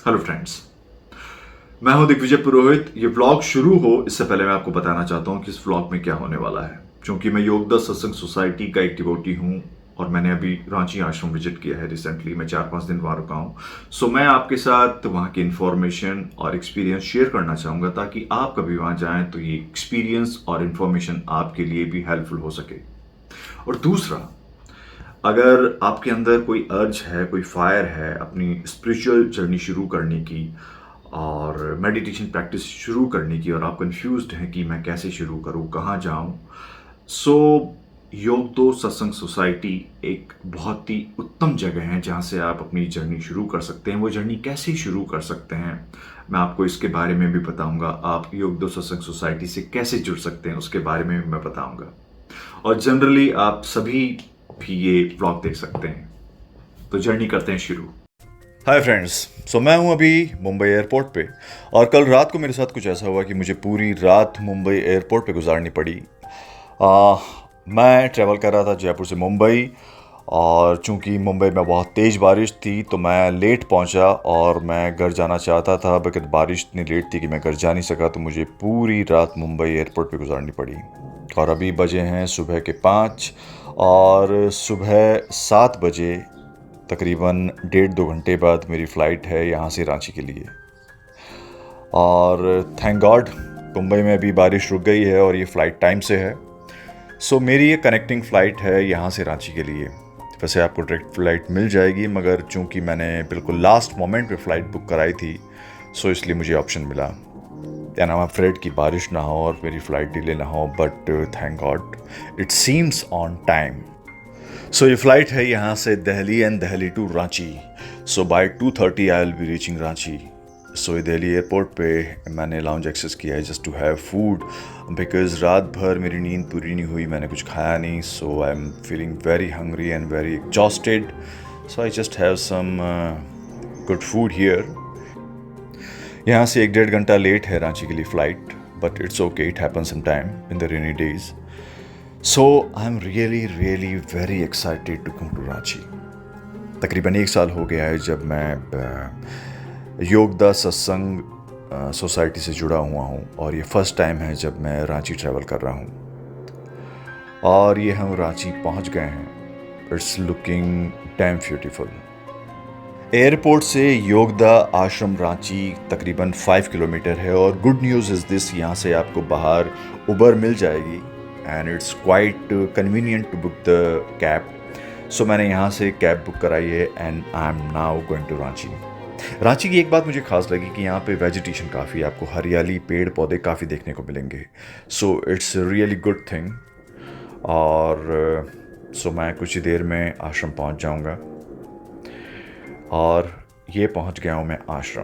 Hello friends. मैं हूं दिग्विजय पुरोहित। ये व्लॉग शुरू हो इससे पहले मैं आपको बताना चाहता हूं कि इस व्लॉग में क्या होने वाला है। क्योंकि मैं योगदा सत्संग सोसाइटी का एक डिवोटी हूं और मैंने अभी रांची आश्रम विजिट किया है रिसेंटली। मैं 4-5 दिन वहां रुका हूं। सो मैं आपके साथ वहां की इंफॉर्मेशन और एक्सपीरियंस शेयर करना चाहूंगा ताकि आप कभी वहां जाएं तो ये एक्सपीरियंस और इन्फॉर्मेशन आपके लिए भी हेल्पफुल हो सके। और दूसरा, अगर आपके अंदर कोई अर्ज है, कोई फायर है अपनी स्पिरिचुअल जर्नी शुरू करने की और मेडिटेशन प्रैक्टिस शुरू करने की और आप कंफ्यूज्ड हैं कि मैं कैसे शुरू करूं, कहाँ जाऊं, सो योग दो सत्संग सोसाइटी एक बहुत ही उत्तम जगह है जहां से आप अपनी जर्नी शुरू कर सकते हैं। वो जर्नी कैसे शुरू कर सकते हैं मैं आपको इसके बारे में भी बताऊंगा। आप योग दो सत्संग सोसाइटी से कैसे जुड़ सकते हैं उसके बारे में भी मैं बताऊंगा। और जनरली आप सभी भी ये व्लॉग देख सकते हैं। तो जर्नी करते हैं शुरू। Hi friends. सो मैं हूं अभी मुंबई एयरपोर्ट पे और कल रात को मेरे साथ कुछ ऐसा हुआ कि मुझे पूरी रात मुंबई एयरपोर्ट पे गुजारनी पड़ी। मैं ट्रैवल कर रहा था जयपुर से मुंबई और चूंकि मुंबई में बहुत तेज़ बारिश थी तो मैं लेट पहुंचा और मैं घर जाना चाहता था, बल्कि बारिश इतनी लेट थी कि मैं घर जा नहीं सका। तो मुझे पूरी रात मुंबई एयरपोर्ट पे गुजारनी पड़ी। और अभी बजे हैं सुबह के 5 और सुबह 7 बजे तकरीबन 1.5-2 घंटे बाद मेरी फ़्लाइट है यहाँ से रांची के लिए। और थैंक गॉड मुंबई में अभी बारिश रुक गई है और ये फ़्लाइट टाइम से है। सो मेरी ये कनेक्टिंग फ़्लाइट है यहाँ से रांची के लिए। वैसे आपको डायरेक्ट फ़्लाइट मिल जाएगी, मगर चूंकि मैंने बिल्कुल लास्ट मोमेंट पे फ़्लाइट बुक कराई थी सो इसलिए मुझे ऑप्शन मिला। एंड आई एम अफ्रेड कि बारिश ना हो और मेरी फ़्लाइट डिले ना हो, but thank God it seems on time. So ये फ़्लाइट है यहाँ से Delhi and Delhi to Ranchi. So by 2:30 I will be reaching Ranchi. So ये दिल्ली एयरपोर्ट पे मैंने लाउंज एक्सेस किया है just to have food, because रात भर मेरी नींद पूरी नहीं हुई, मैंने कुछ खाया नहीं। So I am feeling very hungry and very exhausted. So I just have some good food here. यहाँ से 1-1.5 घंटा लेट है रांची के लिए flight, but it's okay, it happen some time in the rainy days. So I am really very excited to come to Ranchi. तकरीबन 1 साल हो गया है जब मैं योगदा सत्संग सोसाइटी से जुड़ा हुआ हूँ और ये फर्स्ट टाइम है जब मैं रांची ट्रैवल कर रहा हूँ। और ये हम रांची पहुँच गए हैं। It's looking dam beautiful. Airport से योगदा आश्रम रांची तकरीबन 5 किलोमीटर है और गुड न्यूज़ इज़ दिस, यहाँ से आपको बाहर उबर मिल जाएगी and it's quite convenient to book the cab. So मैंने यहाँ से कैब बुक कराई है and I am now going to Ranchi. Ranchi की एक बात मुझे खास लगी कि यहाँ पे वेजिटेशन काफ़ी, आपको हरियाली, पेड़ पौधे काफ़ी देखने को मिलेंगे। So it's really good thing. और सो मैं कुछ ही देर में आश्रम पहुँच जाऊँगा और ये पहुँच गया हूँ मैं आश्रम।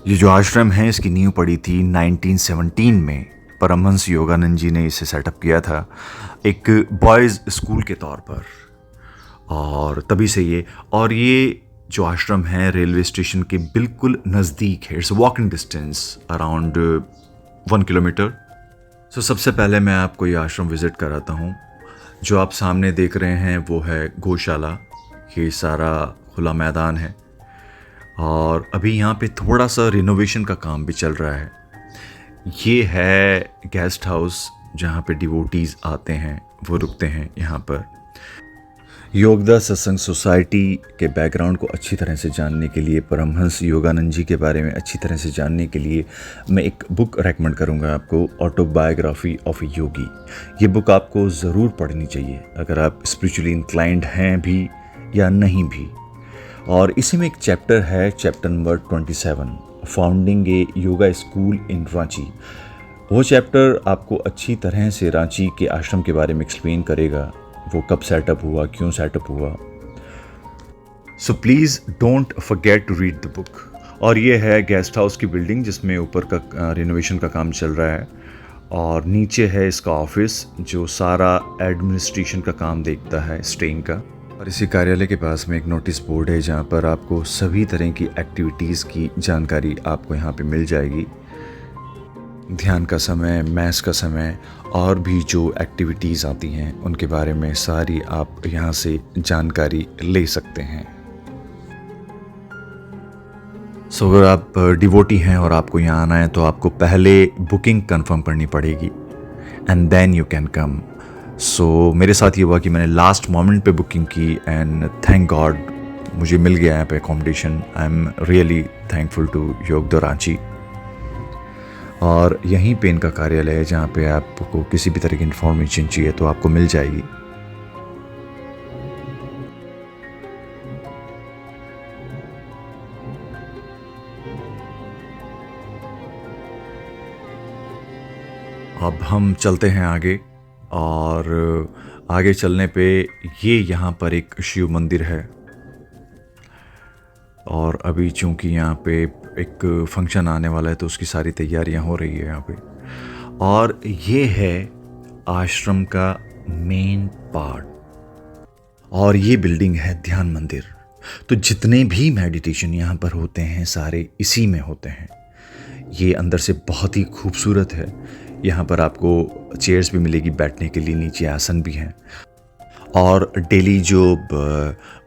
ये जो आश्रम है इसकी नींव पड़ी थी 1917 में। परमहंस योगानंद जी ने इसे सेटअप किया था एक बॉयज़ स्कूल के तौर पर, और तभी से ये जो आश्रम है रेलवे स्टेशन के बिल्कुल नज़दीक है। It's walking distance around 1 kilometre. So सबसे पहले मैं आपको ये आश्रम विज़िट कराता हूँ। जो आप सामने देख रहे हैं वो है गौशाला। ये सारा खुला मैदान है और अभी यहाँ पे थोड़ा सा रिनोवेशन का काम भी चल रहा है। ये है गेस्ट हाउस जहाँ पे डिवोटीज़ आते हैं, वो रुकते हैं यहाँ पर। योगदा सत्संग सोसाइटी के बैकग्राउंड को अच्छी तरह से जानने के लिए, परमहंस योगानंद जी के बारे में अच्छी तरह से जानने के लिए मैं एक बुक रेकमेंड करूँगा आपको, ऑटोबायोग्राफी ऑफ ए योगी। ये बुक आपको ज़रूर पढ़नी चाहिए अगर आप स्पिरिचुअली इंक्लाइंड हैं भी या नहीं भी। और इसी में एक चैप्टर है, चैप्टर नंबर 27, फाउंडिंग ए योगा स्कूल इन रांची। वो चैप्टर आपको अच्छी तरह से रांची के आश्रम के बारे में एक्सप्लेन करेगा, वो कब सेटअप हुआ, क्यों सेटअप हुआ। So please don't forget to read the book. और ये है गेस्ट हाउस की बिल्डिंग जिसमें ऊपर का रिनोवेशन का काम चल रहा है और नीचे है इसका ऑफिस जो सारा एडमिनिस्ट्रेशन का काम देखता है, स्टेइंग का। और इसी कार्यालय के पास में एक नोटिस बोर्ड है जहाँ पर आपको सभी तरह की एक्टिविटीज़ की जानकारी आपको यहाँ पे मिल जाएगी। ध्यान का समय, मैथ्स का समय और भी जो एक्टिविटीज़ आती हैं उनके बारे में सारी आप यहाँ से जानकारी ले सकते हैं। सो अगर आप डिवोटी हैं और आपको यहाँ आना है तो आपको पहले बुकिंग कंफर्म करनी पड़ेगी and then you can come. So मेरे साथ ये हुआ कि मैंने लास्ट मोमेंट पे बुकिंग की एंड थैंक गॉड मुझे मिल गया यहाँ पे accommodation. I am really thankful to Yogoda Ranchi. और यहीं पे इनका कार्यालय है जहाँ पे आपको किसी भी तरह की इन्फॉर्मेशन चाहिए तो आपको मिल जाएगी। अब हम चलते हैं आगे और आगे चलने पे ये यहाँ पर एक शिव मंदिर है और अभी चूंकि यहाँ पे एक फंक्शन आने वाला है तो उसकी सारी तैयारियाँ हो रही है यहाँ पे। और ये है आश्रम का मेन पार्ट और ये बिल्डिंग है ध्यान मंदिर। तो जितने भी मेडिटेशन यहाँ पर होते हैं सारे इसी में होते हैं। ये अंदर से बहुत ही खूबसूरत है। यहाँ पर आपको चेयर्स भी मिलेगी बैठने के लिए, नीचे आसन भी हैं। और डेली जो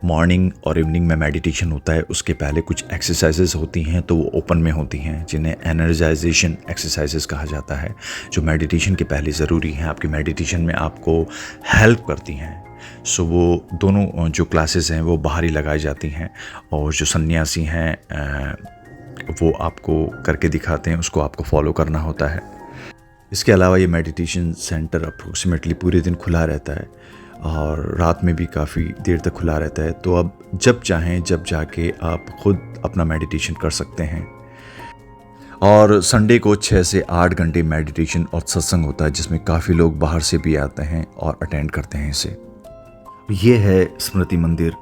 मॉर्निंग और इवनिंग में मेडिटेशन होता है उसके पहले कुछ एक्सरसाइजेस होती हैं तो वो ओपन में होती हैं जिन्हें एनर्जाइजेशन एक्सरसाइजेस कहा जाता है, जो मेडिटेशन के पहले ज़रूरी हैं, आपके मेडिटेशन में आपको हेल्प करती हैं। सो वो दोनों जो क्लासेस हैं वो बाहर ही लगाई जाती हैं और जो सन्यासी हैं वो आपको करके दिखाते हैं, उसको आपको फॉलो करना होता है। इसके अलावा ये मेडिटेशन सेंटर अप्रोक्सीमेटली पूरे दिन खुला रहता है और रात में भी काफ़ी देर तक खुला रहता है। तो अब जब चाहें जब जाके आप ख़ुद अपना मेडिटेशन कर सकते हैं। और संडे को 6 से 8 घंटे मेडिटेशन और सत्संग होता है जिसमें काफ़ी लोग बाहर से भी आते हैं और अटेंड करते हैं इसे। ये है स्मृति मंदिर।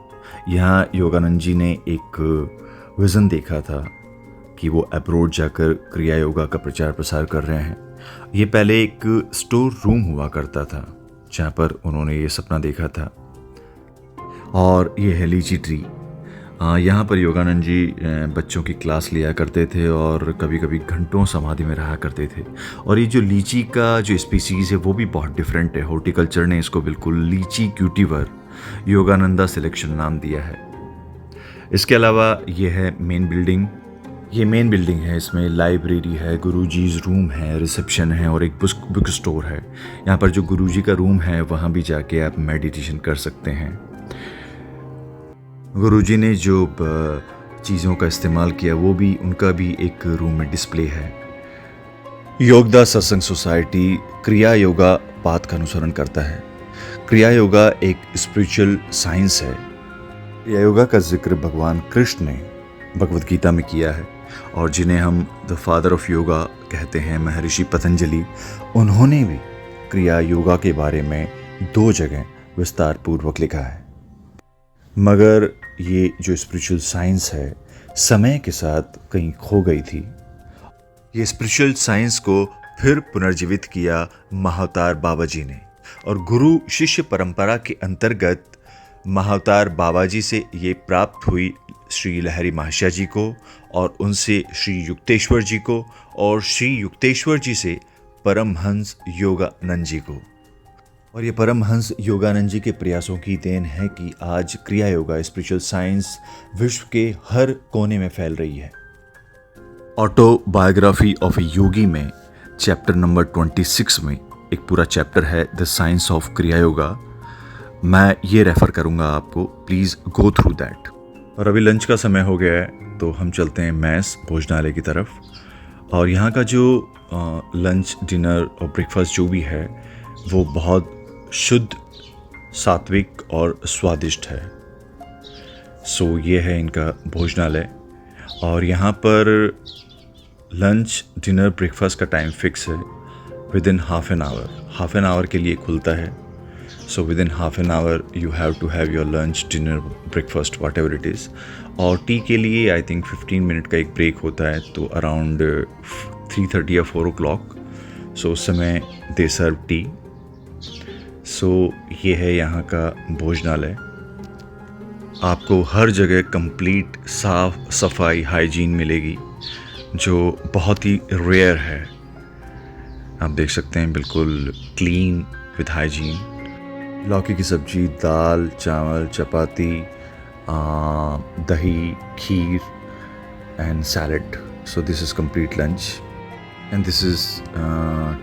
यहाँ योगानंद जी ने एक विज़न देखा था कि वो अब्रॉड जाकर क्रिया योगा का प्रचार प्रसार कर रहे हैं। ये पहले एक स्टोर रूम हुआ करता था जहाँ पर उन्होंने ये सपना देखा था। और ये है लीची ट्री। यहाँ पर योगानंद जी बच्चों की क्लास लिया करते थे और कभी कभी घंटों समाधि में रहा करते थे। और ये जो लीची का जो स्पीसीज़ है वो भी बहुत डिफरेंट है। हॉर्टिकल्चर ने इसको बिल्कुल लीची क्यूटीवर योगानंदा सिलेक्शन नाम दिया है। इसके अलावा ये है मेन बिल्डिंग। ये मेन बिल्डिंग है, इसमें लाइब्रेरी है, गुरुजी's रूम है, रिसेप्शन है और एक बुक स्टोर है। यहाँ पर जो गुरुजी का रूम है वहाँ भी जाके आप मेडिटेशन कर सकते हैं। गुरुजी ने जो चीज़ों का इस्तेमाल किया वो भी उनका भी एक रूम में डिस्प्ले है। योगदा सत्संग सोसाइटी क्रिया योगा पाथ का अनुसरण करता है। क्रिया योगा एक स्पिरिचुअल साइंस है। क्रिया योगा का जिक्र भगवान कृष्ण ने भगवद गीता में किया है और जिन्हें हम द फादर ऑफ योगा कहते हैं, महर्षि पतंजलि, उन्होंने भी क्रिया योगा के बारे में 2 जगह विस्तार पूर्वक लिखा है। मगर ये जो स्पिरिचुअल साइंस है समय के साथ कहीं खो गई थी। ये स्पिरिचुअल साइंस को फिर पुनर्जीवित किया महाअवतार बाबा जी ने और गुरु शिष्य परंपरा के अंतर्गत महाअवतार बाबा जी से ये प्राप्त हुई श्री लहरी महाशय जी को और उनसे श्री युक्तेश्वर जी को और श्री युक्तेश्वर जी से परमहंस योगानंद जी को। और ये परमहंस योगानंद जी के प्रयासों की देन है कि आज क्रिया योगा स्पिरिचुअल साइंस विश्व के हर कोने में फैल रही है। ऑटोबायोग्राफी ऑफ ए योगी में चैप्टर नंबर 26 में एक पूरा चैप्टर है द साइंस ऑफ क्रिया योगा। मैं ये रेफ़र करूँगा आपको, प्लीज़ गो थ्रू दैट। और अभी लंच का समय हो गया है तो हम चलते हैं मैस भोजनालय की तरफ। और यहाँ का जो लंच डिनर और ब्रेकफास्ट जो भी है वो बहुत शुद्ध, सात्विक और स्वादिष्ट है। सो ये है इनका भोजनालय और यहाँ पर लंच डिनर ब्रेकफास्ट का टाइम फिक्स है। With in half an hour के लिए खुलता है। So within half an hour you have to have your lunch, dinner, breakfast, whatever it is. और टी के लिए आई थिंक 15 मिनट का एक ब्रेक होता है तो अराउंड 3:30 या 4 o'clock सो उस समय दे सर्व टी। सो ये है यहाँ का भोजनालय। आपको हर जगह कंप्लीट साफ सफाई हाइजीन मिलेगी जो बहुत ही रेयर है। आप देख सकते हैं बिल्कुल क्लीन विद हाइजीन। लौकी की सब्जी, दाल, चावल, चपाती, दही, खीर and salad. So this is complete lunch, and this is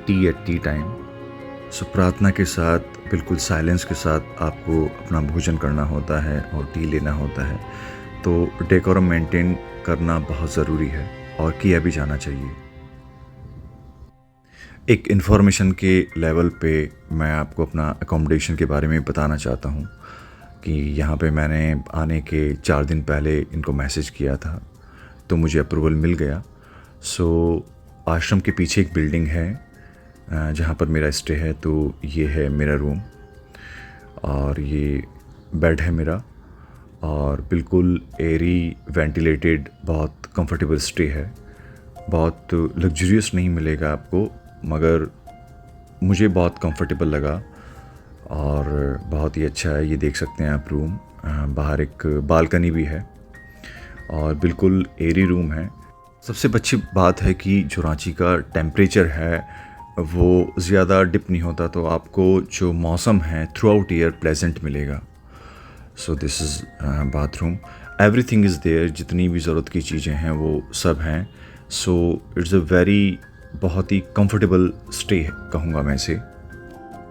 tea at tea time. So प्रार्थना के साथ बिल्कुल साइलेंस के साथ आपको अपना भोजन करना होता है और टी लेना होता है, तो डेकोरम मेंटेन करना बहुत ज़रूरी है और किया भी जाना चाहिए। एक इन्फॉर्मेशन के लेवल पे मैं आपको अपना अकोमोडेशन के बारे में बताना चाहता हूँ कि यहाँ पे मैंने आने के 4 दिन पहले इनको मैसेज किया था, तो मुझे अप्रूवल मिल गया। सो आश्रम के पीछे एक बिल्डिंग है जहाँ पर मेरा स्टे है, तो ये है मेरा रूम और ये बेड है मेरा, और बिल्कुल एयरी वेंटिलेटेड बहुत कंफर्टेबल स्टे है। बहुत लग्जरियस नहीं मिलेगा आपको, मगर मुझे बहुत कंफर्टेबल लगा और बहुत ही अच्छा है। ये देख सकते हैं आप रूम, बाहर एक बालकनी भी है और बिल्कुल एयरी रूम है। सबसे अच्छी बात है कि जो रांची का टेम्परेचर है वो ज़्यादा डिप नहीं होता, तो आपको जो मौसम है थ्रू आउट ईयर प्लेजेंट मिलेगा। So this is bathroom, everything is there, जितनी भी ज़रूरत की चीज़ें हैं वो सब हैं। सो इट्स अ वेरी बहुत ही कंफर्टेबल स्टे कहूँगा मैं इसे।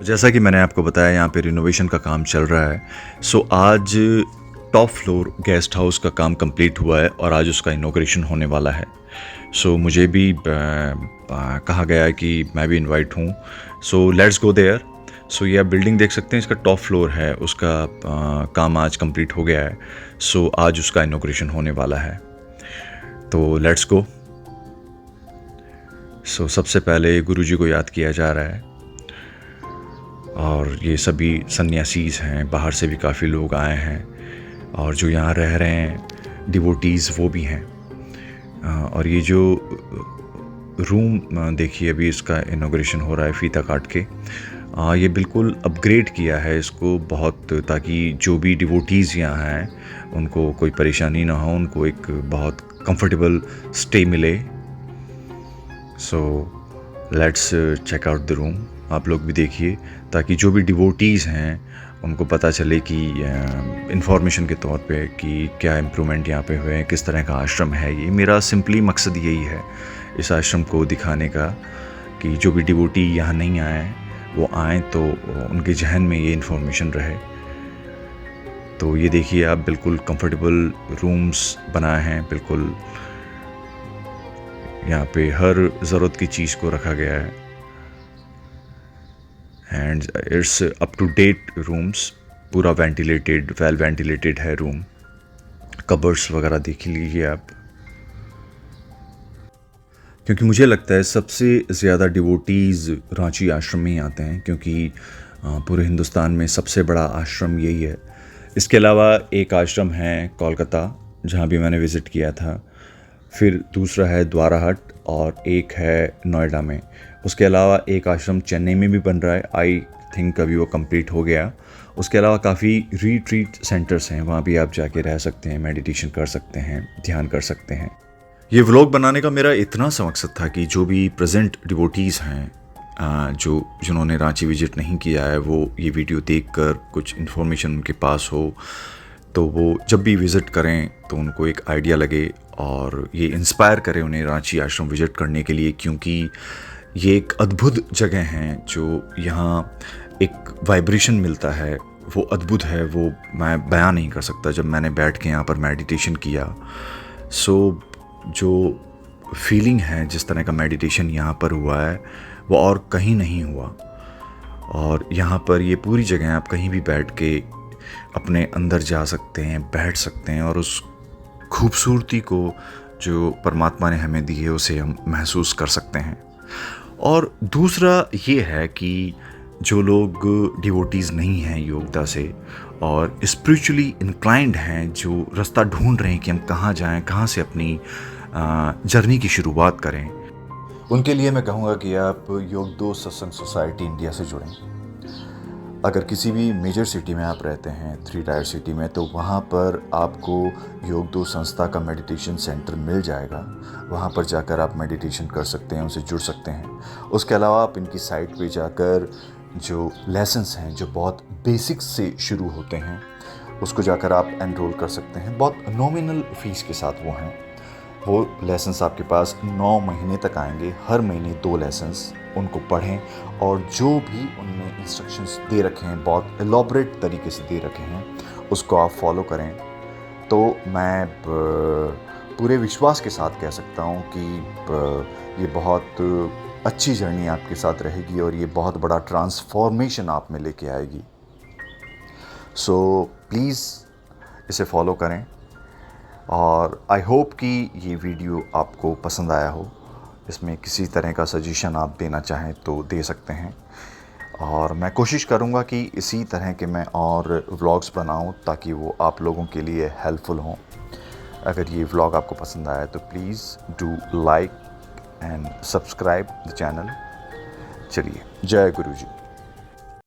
जैसा कि मैंने आपको बताया, यहाँ पे रिनोवेशन का काम चल रहा है। सो आज टॉप फ्लोर गेस्ट हाउस का काम कंप्लीट हुआ है और आज उसका इनॉग्रेशन होने वाला है। सो मुझे भी कहा गया है कि मैं भी इनवाइट हूँ, सो लेट्स गो देयर। सो ये आप बिल्डिंग देख सकते हैं, इसका टॉप फ्लोर है, उसका काम आज कंप्लीट हो गया है। सो आज उसका इनॉग्रेशन होने वाला है, तो लेट्स गो। सो सबसे पहले गुरुजी को याद किया जा रहा है और ये सभी सन्यासीज़ हैं, बाहर से भी काफ़ी लोग आए हैं और जो यहाँ रह रहे हैं डिवोटीज़ वो भी हैं। और ये जो रूम देखिए, अभी इसका इनॉग्रेशन हो रहा है फीता काट के। ये बिल्कुल अपग्रेड किया है इसको बहुत, ताकि जो भी डिवोटीज़ यहाँ हैं उनको कोई परेशानी ना हो, उनको एक बहुत कंफर्टेबल स्टे मिले। So let's check out the room. आप लोग भी देखिए ताकि जो भी डिवोटीज़ हैं उनको पता चले कि इन्फॉर्मेशन के तौर पे कि क्या इम्प्रूवमेंट यहाँ पे हुए हैं, किस तरह का आश्रम है ये। मेरा सिंपली मकसद यही है इस आश्रम को दिखाने का कि जो भी डिवोटी यहाँ नहीं आए वो आएँ तो उनके जहन में ये इन्फॉर्मेशन रहे। तो ये देखिए आप, बिल्कुल कंफर्टेबल रूम्स बनाए हैं, बिल्कुल यहाँ पे हर ज़रूरत की चीज़ को रखा गया है and it's up to date rooms, पूरा वेंटिलेटेड, वेल वेंटिलेटेड है रूम। कबर्ड्स वगैरह देख लीजिए आप, क्योंकि मुझे लगता है सबसे ज़्यादा डिवोटीज़ रांची आश्रम में ही आते हैं, क्योंकि पूरे हिंदुस्तान में सबसे बड़ा आश्रम यही है। इसके अलावा एक आश्रम है कोलकाता जहाँ भी मैंने विज़िट किया था, फिर दूसरा है द्वाराहाट और एक है नोएडा में। उसके अलावा एक आश्रम चेन्नई में भी बन रहा है, आई थिंक अभी वो कंप्लीट हो गया। उसके अलावा काफ़ी रिट्रीट सेंटर्स हैं, वहाँ भी आप जाके रह सकते हैं, मेडिटेशन कर सकते हैं, ध्यान कर सकते हैं। ये व्लॉग बनाने का मेरा इतना सा मकसद था कि जो भी प्रेजेंट डिवोटीज़ हैं जिन्होंने रांची विजिट नहीं किया है, वो ये वीडियो देखकर कुछ इन्फॉर्मेशन उनके पास हो, तो वो जब भी विज़िट करें तो उनको एक आइडिया लगे और ये इंस्पायर करे उन्हें रांची आश्रम विज़िट करने के लिए, क्योंकि ये एक अद्भुत जगह है। जो यहाँ एक वाइब्रेशन मिलता है वो अद्भुत है, वो मैं बयां नहीं कर सकता। जब मैंने बैठ के यहाँ पर मेडिटेशन किया, सो जो फीलिंग है, जिस तरह का मेडिटेशन यहाँ पर हुआ है वो और कहीं नहीं हुआ। और यहाँ पर ये पूरी जगह आप कहीं भी बैठ के अपने अंदर जा सकते हैं, बैठ सकते हैं और उस खूबसूरती को जो परमात्मा ने हमें दी है उसे हम महसूस कर सकते हैं। और दूसरा ये है कि जो लोग डिवोटीज़ नहीं हैं योगदा से और स्पिरिचुअली इंक्लाइंड हैं, जो रास्ता ढूंढ रहे हैं कि हम कहाँ जाएं, कहाँ से अपनी जर्नी की शुरुआत करें, उनके लिए मैं कहूँगा कि आप योग2 सत्संग सोसाइटी इंडिया से जुड़ें। अगर किसी भी मेजर सिटी में आप रहते हैं, 3 टायर सिटी में, तो वहाँ पर आपको योग2 संस्था का मेडिटेशन सेंटर मिल जाएगा। वहाँ पर जाकर आप मेडिटेशन कर सकते हैं, उनसे जुड़ सकते हैं। उसके अलावा आप इनकी साइट पे जाकर जो लेसन्स हैं, जो बहुत बेसिक्स से शुरू होते हैं, उसको जाकर आप एनरोल कर सकते हैं। बहुत नॉमिनल फ़ीस के साथ वो हैं। वो लेसन्स आपके पास 9 महीने तक आएंगे, हर महीने 2 लेसन्स, उनको पढ़ें और जो भी उनमें इंस्ट्रक्शंस दे रखे हैं, बहुत एलॉबरेट तरीके से दे रखे हैं, उसको आप फॉलो करें। तो मैं पूरे विश्वास के साथ कह सकता हूँ कि ये बहुत अच्छी जर्नी आपके साथ रहेगी और ये बहुत बड़ा ट्रांसफॉर्मेशन आप में लेके आएगी। सो प्लीज़ इसे फॉलो करें और आई होप कि ये वीडियो आपको पसंद आया हो। इसमें किसी तरह का सजेशन आप देना चाहें तो दे सकते हैं और मैं कोशिश करूँगा कि इसी तरह के मैं और व्लॉग्स बनाऊँ ताकि वो आप लोगों के लिए हेल्पफुल हों। अगर ये व्लॉग आपको पसंद आया तो please do like and subscribe the channel. चलिए, जय गुरु जी।